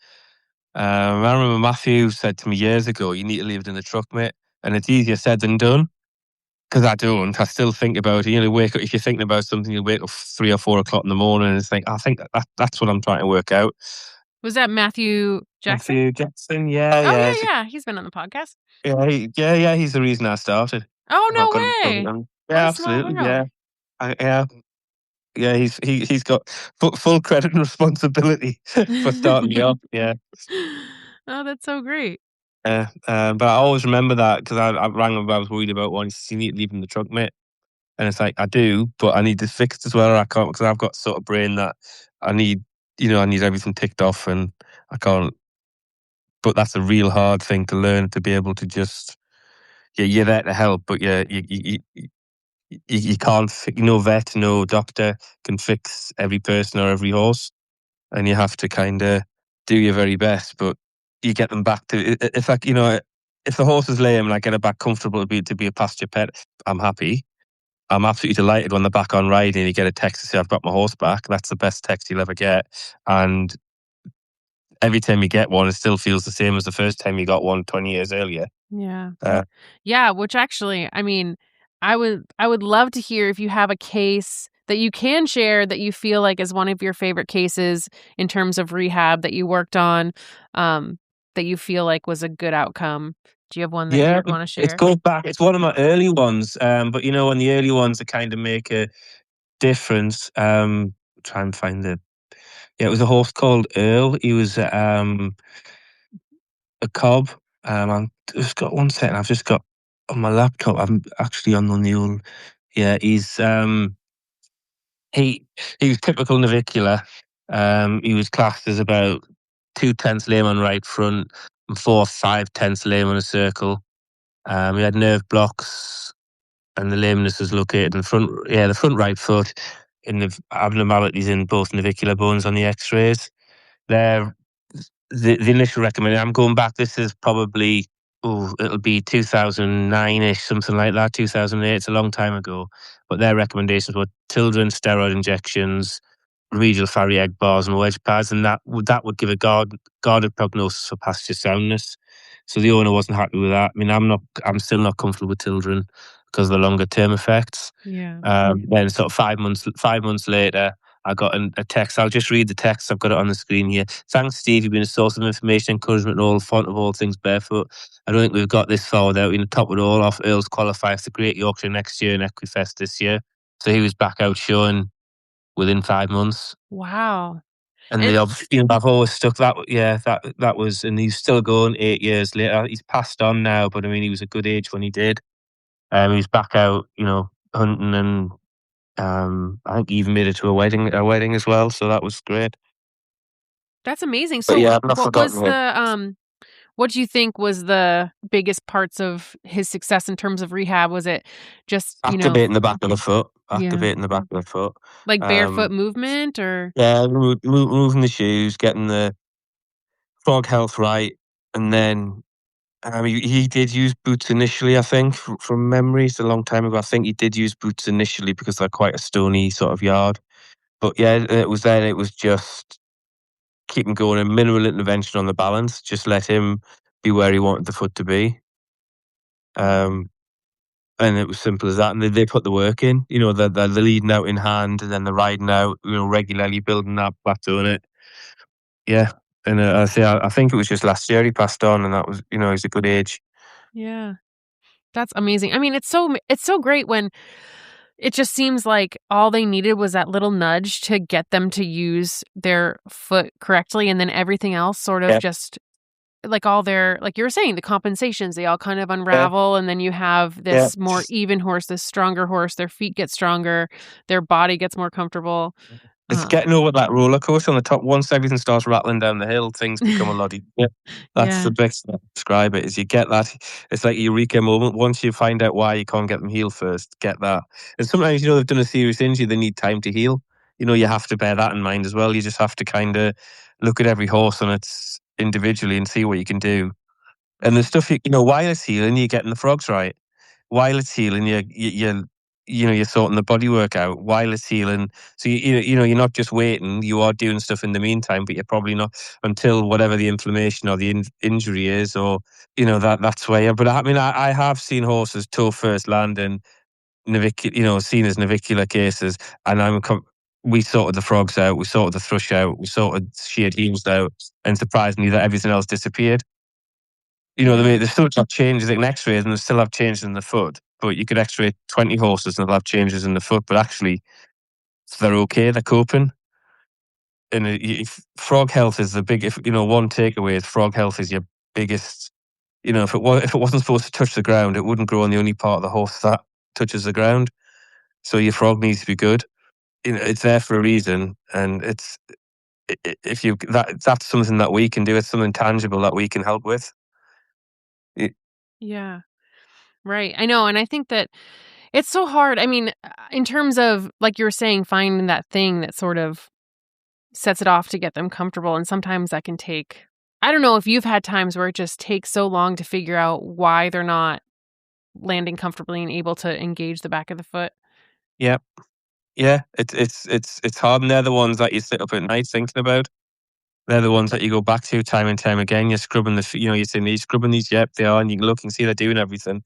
[SPEAKER 2] I remember Matthew said to me years ago, "You need to leave it in the truck, mate." And it's easier said than done, because I don't. I still think about it. Wake up, if you're thinking about something, you wake up 3 or 4 o'clock in the morning and think, I think that's what I'm trying to work out.
[SPEAKER 1] Was that Matthew Jackson?
[SPEAKER 2] Matthew Jackson, yeah,
[SPEAKER 1] Oh
[SPEAKER 2] yeah,
[SPEAKER 1] yeah, he's been on the podcast.
[SPEAKER 2] yeah. He's the reason I started.
[SPEAKER 1] Oh,
[SPEAKER 2] If I've got to
[SPEAKER 1] no
[SPEAKER 2] be
[SPEAKER 1] way. What
[SPEAKER 2] yeah,
[SPEAKER 1] a small
[SPEAKER 2] absolutely,
[SPEAKER 1] world.
[SPEAKER 2] yeah, yeah. Yeah, he's got full credit and responsibility for starting me off. Yeah,
[SPEAKER 1] Oh, that's so great.
[SPEAKER 2] yeah. But I always remember that, because I rang him. I was worried about one. He said, "You need to leave him in the truck, mate." And it's like, I do, but I need this fixed as well. Or I can't, because I've got sort of brain that I need. I need everything ticked off, and I can't. But that's a real hard thing to learn, to be able to just. Yeah, you're there to help, but yeah, you can't. Vet, no doctor can fix every person or every horse, and you have to kind of do your very best. But you get them back to, if the horse is lame and I get it back comfortable to be a pasture pet, I'm happy. I'm absolutely delighted when they're back on riding and you get a text to say, "I've got my horse back." That's the best text you'll ever get. And every time you get one, it still feels the same as the first time you got one 20 years earlier.
[SPEAKER 1] Yeah.
[SPEAKER 2] Uh,
[SPEAKER 1] Yeah, which actually, I mean, I would love to hear if you have a case that you can share that you feel like is one of your favorite cases in terms of rehab that you worked on, that you feel like was a good outcome. Do you have one that
[SPEAKER 2] yeah,
[SPEAKER 1] you'd want to
[SPEAKER 2] it
[SPEAKER 1] share?
[SPEAKER 2] goes back. It's one of my early ones. But when the early ones that kind of make a difference, try and find it. Yeah, it was a horse called Earl. He was a cob. I've just got one second. I've just got on my laptop. I'm actually on the new. Yeah, he he was typical navicular. He was classed as about 2/10 lame on right front and 4/5 lame on a circle. He had nerve blocks, and the lameness was located in the front. Yeah, the front right foot. In the abnormalities in both navicular bones on the X-rays. They're the initial recommendation. I'm going back. This is probably it'll be 2009ish, something like that. 2008. It's a long time ago. But their recommendations were children steroid injections, remedial farrier egg bars, and wedge pads, and that would give a guarded prognosis for pasture soundness. So the owner wasn't happy with that. I mean, I'm still not comfortable with children because of the longer term effects.
[SPEAKER 1] Yeah.
[SPEAKER 2] Then sort of 5 months later, I got a text. I'll just read the text. I've got it on the screen here. Thanks, Steve. You've been a source of information, encouragement, and all font of all things barefoot. I don't think we've got this far without being top it all off. Earls qualifies for Great Yorkshire next year and Equifest this year. So he was back out showing within 5 months.
[SPEAKER 1] Wow.
[SPEAKER 2] And I've always stuck that. Yeah, that was, and he's still going 8 years later. He's passed on now, but I mean, he was a good age when he did. He's back out, hunting, and I think he even made it to a wedding as well. So that was great.
[SPEAKER 1] That's amazing.
[SPEAKER 2] But
[SPEAKER 1] So
[SPEAKER 2] yeah, I've not
[SPEAKER 1] what was
[SPEAKER 2] forgotten him.
[SPEAKER 1] what do you think was the biggest parts of his success in terms of rehab? Was it just,
[SPEAKER 2] Activating the back of the foot.
[SPEAKER 1] Yeah.
[SPEAKER 2] Activating the back of the foot.
[SPEAKER 1] like barefoot movement or?
[SPEAKER 2] Yeah, moving the shoes, getting the frog health right, and then he did use boots initially. I think from memory, it's a long time ago. I think he did use boots initially because they're quite a stony sort of yard. But yeah, it was then. It was just keep him going and minimal intervention on the balance. Just let him be where he wanted the foot to be. And it was simple as that. And they put the work in. They're leading out in hand, and then they're riding out. Regularly building that plateau in it. Yeah, and I think it was just last year he passed on, and that was he's a good age.
[SPEAKER 1] Yeah. That's amazing. I mean, it's so great when it just seems like all they needed was that little nudge to get them to use their foot correctly, and then everything else sort of just like all their, like you were saying, the compensations, they all kind of unravel, and then you have this more even horse, this stronger horse, their feet get stronger, their body gets more comfortable.
[SPEAKER 2] It's getting over that roller coaster on the top. Once everything starts rattling down the hill, things become a lot easier. That's the best way to describe it, is you get that. It's like a eureka moment. Once you find out why you can't get them healed first, get that. And sometimes, they've done a serious injury, they need time to heal. You have to bear that in mind as well. You just have to kind of look at every horse on its individually and see what you can do. And the stuff, while it's healing, you're getting the frogs right. While it's healing, you're sorting the bodywork out while it's healing. So you're not just waiting. You are doing stuff in the meantime, but you're probably not until whatever the inflammation or the injury is, or that's where. But I mean, I have seen horses toe first land in seen as navicular cases, and we sorted the frogs out, we sorted the thrush out, we sorted sheared heels out, and surprisingly, that everything else disappeared. They still have changes in X-rays, and they still have changes in the foot. But you could X-ray 20 horses and they'll have changes in the foot. But actually, they're okay. They're coping. And frog health is the big. One takeaway is frog health is your biggest. If it wasn't supposed to touch the ground, it wouldn't grow on the only part of the horse that touches the ground. So your frog needs to be good. It's there for a reason, and that's something that we can do. It's something tangible that we can help with.
[SPEAKER 1] Yeah. Right. I know. And I think that it's so hard. I mean, in terms of, like you were saying, finding that thing that sort of sets it off to get them comfortable. And sometimes that can take, I don't know if you've had times where it just takes so long to figure out why they're not landing comfortably and able to engage the back of the foot.
[SPEAKER 2] Yeah. Yeah. It's hard. And they're the ones that you sit up at night thinking about. They're the ones that you go back to time and time again. You're scrubbing you're saying, you're scrubbing these. Yep, they are. And you can look and see they're doing everything.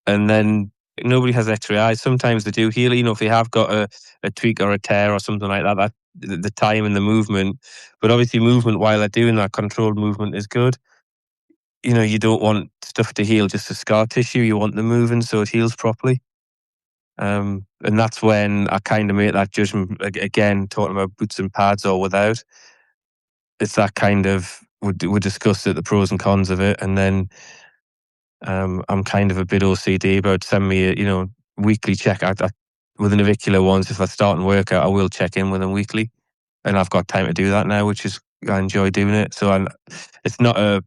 [SPEAKER 2] And then nobody has X-ray eyes. Sometimes they do heal. If they have got a tweak or a tear or something like that, the time and the movement. But obviously, movement while they're doing that, controlled movement is good. You don't want stuff to heal just as scar tissue. You want them moving so it heals properly. And that's when I kind of make that judgment again, talking about boots and pads or without. It's that kind of we discussed it, the pros and cons of it, and then I'm kind of a bit OCD about sending me a weekly check. With the Navicular ones, if I start and work out, I will check in with them weekly, and I've got time to do that now, which is I enjoy doing it. So it's not a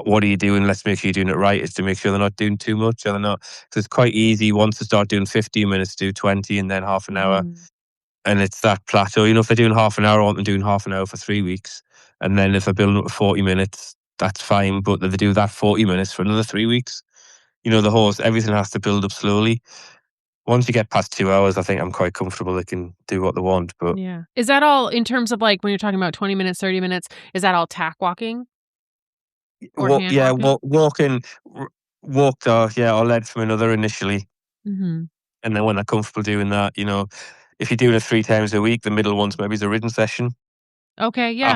[SPEAKER 2] what are you doing? Let's make sure you're doing it right. It's to make sure they're not doing too much, or they're not. Because it's quite easy once to start doing 15 minutes, do 20, and then half an hour,
[SPEAKER 1] Mhm.
[SPEAKER 2] and it's that plateau. If they're doing half an hour, I want them doing half an hour for 3 weeks, and then if they're building up to 40 minutes, that's fine. But if they do that 40 minutes for another 3 weeks, the horse, everything has to build up slowly. Once you get past 2 hours, I think I'm quite comfortable they can do what they want. But
[SPEAKER 1] Yeah. Is that all in terms of, like, when you're talking about 20 minutes, 30 minutes, is that all tack walking or hand
[SPEAKER 2] yeah,
[SPEAKER 1] walking?
[SPEAKER 2] walking, walked or led from another initially,
[SPEAKER 1] Mhm.
[SPEAKER 2] and then when they're comfortable doing that, if you're doing it 3 times a week, the middle ones maybe is a ridden session.
[SPEAKER 1] Okay, yeah.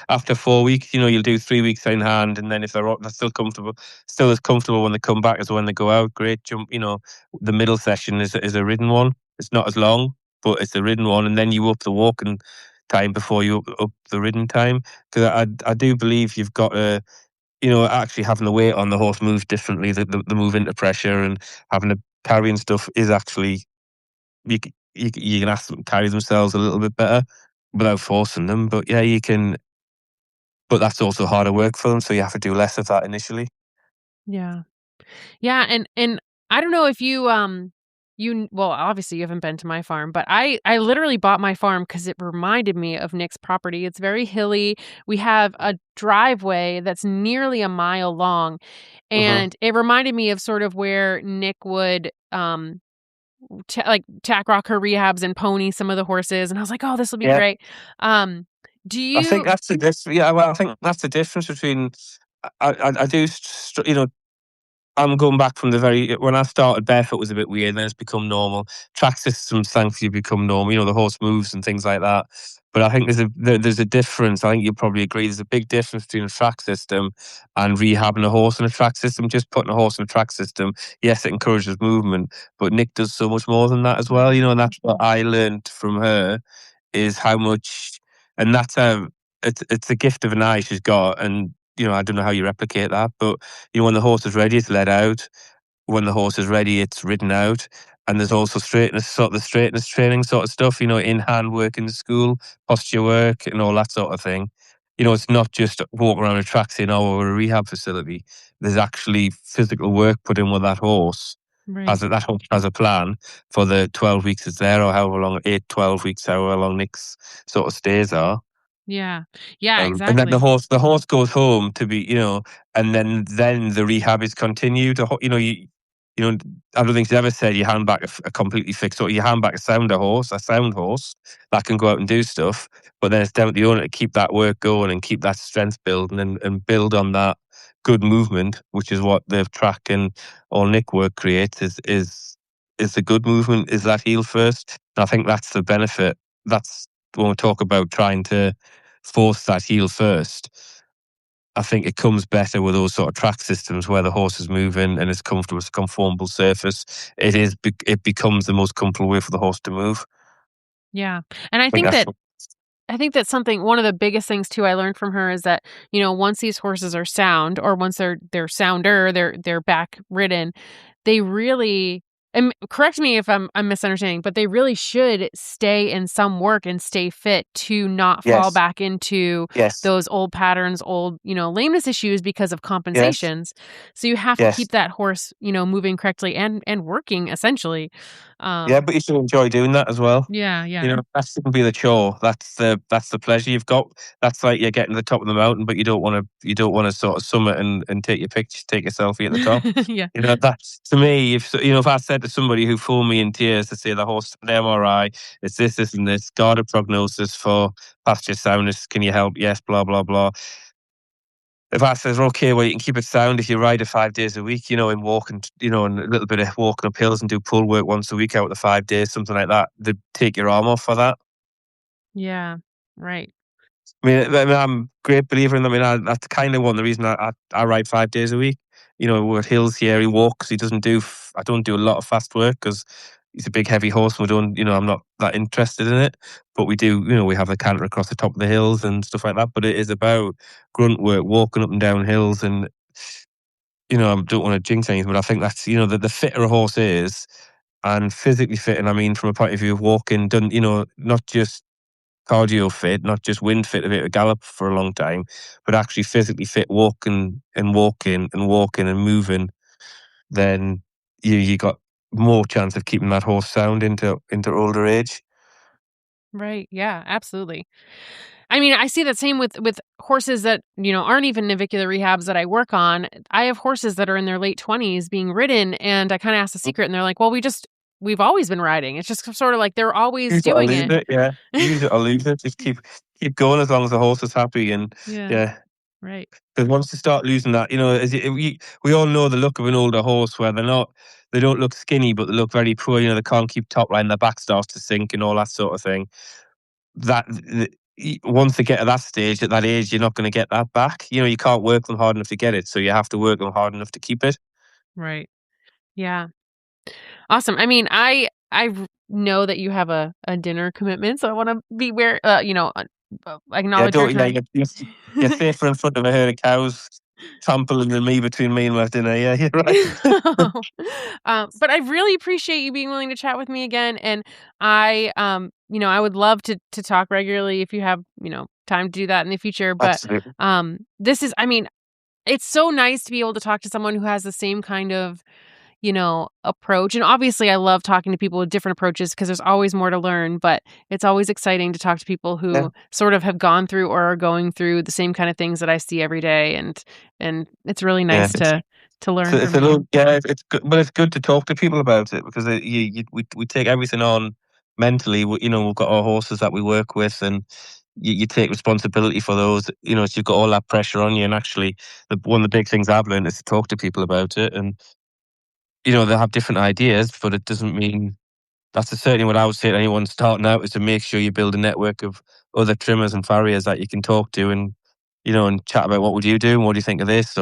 [SPEAKER 2] After 4 weeks, you'll do 3 weeks in hand, and then if they're still comfortable, still as comfortable when they come back as when they go out, great jump. The middle session is a ridden one. It's not as long, but it's a ridden one, and then you up the walking time before you up the ridden time. Because I do believe you've got to, actually having the weight on the horse moves differently. The move into pressure and having to carry and stuff is actually you can ask them to carry themselves a little bit better without forcing them. But yeah, you can. But that's also harder work for them, so you have to do less of that initially.
[SPEAKER 1] Yeah. Yeah, and I don't know if well, obviously you haven't been to my farm, but I literally bought my farm because it reminded me of Nick's property. It's very hilly. We have a driveway that's nearly a mile long,
[SPEAKER 2] Hmm.
[SPEAKER 1] and it reminded me of sort of where Nick would like tack rock her rehabs and pony some of the horses, and I was like, "Oh, this will be
[SPEAKER 2] Yeah,
[SPEAKER 1] great." Um, do
[SPEAKER 2] I think
[SPEAKER 1] you
[SPEAKER 2] that's the difference. Yeah, well, I think that's the difference between. I do, I'm going back from the very when I started barefoot was a bit weird, then it's become normal. Track systems thankfully become normal, the horse moves and things like that. But I think there's a difference. I think you'll probably agree there's a big difference between a track system and rehabbing a horse in a track system. Just putting a horse in a track system, yes, it encourages movement, but Nick does so much more than that as well,
[SPEAKER 1] Mhm.
[SPEAKER 2] and that's what I learned from her is how much, and that's it's a gift of an eye she's got, and I don't know how you replicate that, but when the horse is ready, it's let out. When the horse is ready, it's ridden out. And there's also the straightness training sort of stuff, in hand work in the school, posture work, and all that sort of thing. It's not just walk around a track saying, "Oh, we're a rehab facility." There's actually physical work put in with that horse.
[SPEAKER 1] Right.
[SPEAKER 2] That horse has a plan for the 12 weeks it's there, or however long, 8, 12 weeks, however long Nick's sort of stays are.
[SPEAKER 1] Yeah. Yeah,
[SPEAKER 2] And then the
[SPEAKER 1] exactly.
[SPEAKER 2] horse goes home to be, and then the rehab is continued. You know, I don't think she's ever said you hand back a completely fixed or you hand back a sound horse that can go out and do stuff. But then it's down to the owner to keep that work going and keep that strength building and build on that good movement, which is what the track and all Nick work creates. Is the good movement is that heel first. And I think that's the benefit. That's when we talk about trying to force that heel first. I think it comes better with those sort of track systems where the horse is moving and it's comfortable, it's a conformable surface. It becomes the most comfortable way for the horse to move.
[SPEAKER 1] Yeah. And I
[SPEAKER 2] I think
[SPEAKER 1] think
[SPEAKER 2] that's
[SPEAKER 1] that I think that's something one of the biggest things too I learned from her is that, once these horses are sound or once they're sounder, they're back ridden, they really and correct me if I'm misunderstanding, but they really should stay in some work and stay fit to not fall
[SPEAKER 2] yes,
[SPEAKER 1] back into
[SPEAKER 2] yes,
[SPEAKER 1] those old patterns, old, lameness issues because of
[SPEAKER 2] yes,
[SPEAKER 1] compensations. So you have to
[SPEAKER 2] yes.
[SPEAKER 1] keep that horse, moving correctly and working essentially.
[SPEAKER 2] Yeah,
[SPEAKER 1] Um
[SPEAKER 2] but you should enjoy doing that as well.
[SPEAKER 1] yeah, yeah.
[SPEAKER 2] That shouldn't be the chore. That's the pleasure you've got. That's like you're getting to the top of the mountain, but you don't want to sort of summit and take your picture, take a selfie at the top.
[SPEAKER 1] Yeah.
[SPEAKER 2] That to me, if I said to somebody who phoned me in tears to say the horse, the MRI, it's this, and this, guarded prognosis for pasture soundness, can you help? Yes, blah blah blah. If I says, okay, well, you can keep it sound if you ride it 5 days a week, and walk and a little bit of walking up hills and do pull work once a week out of the 5 days, something like that, they'd take your arm off for that.
[SPEAKER 1] Yeah. Right.
[SPEAKER 2] I'm a great believer in them. That's kind of one of the reason I ride 5 days a week. We're at hills here. He walks. He doesn't do. I don't do a lot of fast work because he's a big, heavy horse. And we don't. I'm not that interested in it. But we do. We have the canter across the top of the hills and stuff like that. But it is about grunt work, walking up and down hills, and I don't want to jinx anything, but I think that's, the fitter a horse is, and physically fit, and I mean from a point of view of walking, done, not just cardio fit, not just wind fit, a bit of gallop for a long time, but actually physically fit, walking and moving, then you got more chance of keeping that horse sound into older age.
[SPEAKER 1] Right. Yeah, absolutely. I mean, I see that same with horses that, aren't even navicular rehabs that I work on. I have horses that are in their late 20s being ridden, and I kind of ask the secret, and they're like, well, we've always been riding. It's just sort of like they're always
[SPEAKER 2] Use it or
[SPEAKER 1] doing
[SPEAKER 2] lose
[SPEAKER 1] it.
[SPEAKER 2] it, yeah. Use it or lose it. Just keep going as long as the horse is happy, and
[SPEAKER 1] Yeah.
[SPEAKER 2] yeah.
[SPEAKER 1] Right.
[SPEAKER 2] Because once you start losing that, we all know the look of an older horse where they don't look skinny, but they look very poor. They can't keep top line, their back starts to sink and all that sort of thing. Once they get to that stage, at that age, you're not going to get that back. You can't work them hard enough to get it, so you have to work them hard enough to keep it.
[SPEAKER 1] Right. Yeah. Awesome. I mean, I know that you have a dinner commitment, so I want to be
[SPEAKER 2] Yeah,
[SPEAKER 1] acknowledge your
[SPEAKER 2] don't. Yeah,
[SPEAKER 1] time.
[SPEAKER 2] you're safer in front of a herd of cows trampling than me between me and my dinner. Yeah, you're right.
[SPEAKER 1] But I really appreciate you being willing to chat with me again, and I would love to talk regularly if you have time to do that in the future. But
[SPEAKER 2] Absolutely.
[SPEAKER 1] I mean, it's so nice to be able to talk to someone who has the same kind of approach. And obviously I love talking to people with different approaches because there's always more to learn, but it's always exciting to talk to people
[SPEAKER 2] Yeah.
[SPEAKER 1] who sort of have gone through or are going through the same kind of things that I see every day. And it's really
[SPEAKER 2] Yeah.
[SPEAKER 1] nice to learn
[SPEAKER 2] It's
[SPEAKER 1] from
[SPEAKER 2] a
[SPEAKER 1] you.
[SPEAKER 2] little, yeah, it's good, but it's good to talk to people about it because we take everything on mentally. We've got our horses that we work with, and you take responsibility for those. So you've got all that pressure on you, and actually, one of the big things I've learned is to talk to people about it, and they have different ideas, but it doesn't mean that's certainly what I would say to anyone starting out is to make sure you build a network of other trimmers and farriers that you can talk to, and and chat about what would you do and what do you think of this,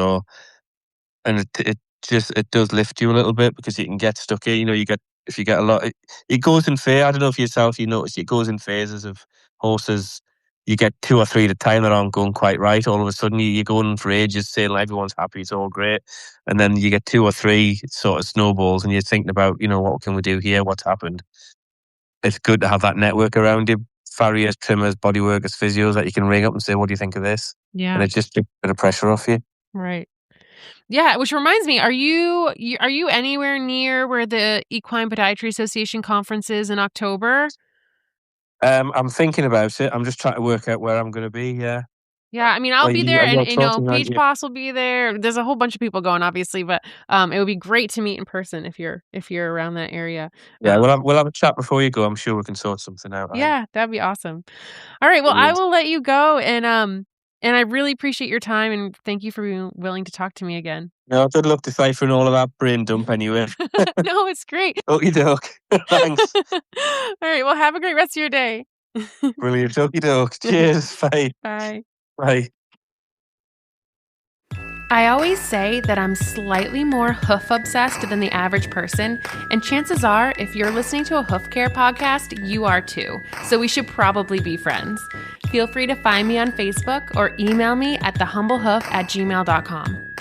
[SPEAKER 2] and it does lift you a little bit because you can get stuck in. If you get a lot, it goes in phase. I don't know if yourself you notice it goes in phases of horses. You get two or three at a time that aren't going quite right. All of a sudden, you're going for ages, saying like, everyone's happy, it's all great, and then you get two or three sort of snowballs, and you're thinking about, what can we do here? What's happened? It's good to have that network around you, farriers, trimmers, body workers, physios that you can ring up and say, what do you think of this?
[SPEAKER 1] Yeah.
[SPEAKER 2] And it just takes a bit of pressure off you.
[SPEAKER 1] Right. Yeah, which reminds me, are you anywhere near where the Equine Podiatry Association conference is in October?
[SPEAKER 2] I'm thinking about it. I'm just trying to work out where I'm going to be. Yeah.
[SPEAKER 1] Yeah, I mean, I'll be there,
[SPEAKER 2] Are you
[SPEAKER 1] and
[SPEAKER 2] talking, aren't
[SPEAKER 1] Paige
[SPEAKER 2] you?
[SPEAKER 1] Poss will be there. There's a whole bunch of people going, obviously, but it would be great to meet in person if you're around that area.
[SPEAKER 2] Yeah, we'll have a chat before you go. I'm sure we can sort something out.
[SPEAKER 1] Yeah, that'd be awesome. All right, well, I
[SPEAKER 2] Brilliant.
[SPEAKER 1] will let you go, and I really appreciate your time, and thank you for being willing to talk to me again.
[SPEAKER 2] No, good luck deciphering all of that brain dump anyway.
[SPEAKER 1] No, it's great.
[SPEAKER 2] Okie doke. Thanks.
[SPEAKER 1] All right, well, have a great rest of your day.
[SPEAKER 2] Brilliant. Okie doke. Cheers. Bye.
[SPEAKER 1] Bye.
[SPEAKER 2] Bye.
[SPEAKER 1] I always say that I'm slightly more hoof obsessed than the average person, and chances are, if you're listening to a hoof care podcast, you are too. So we should probably be friends. Feel free to find me on Facebook or email me at thehumblehoof@gmail.com.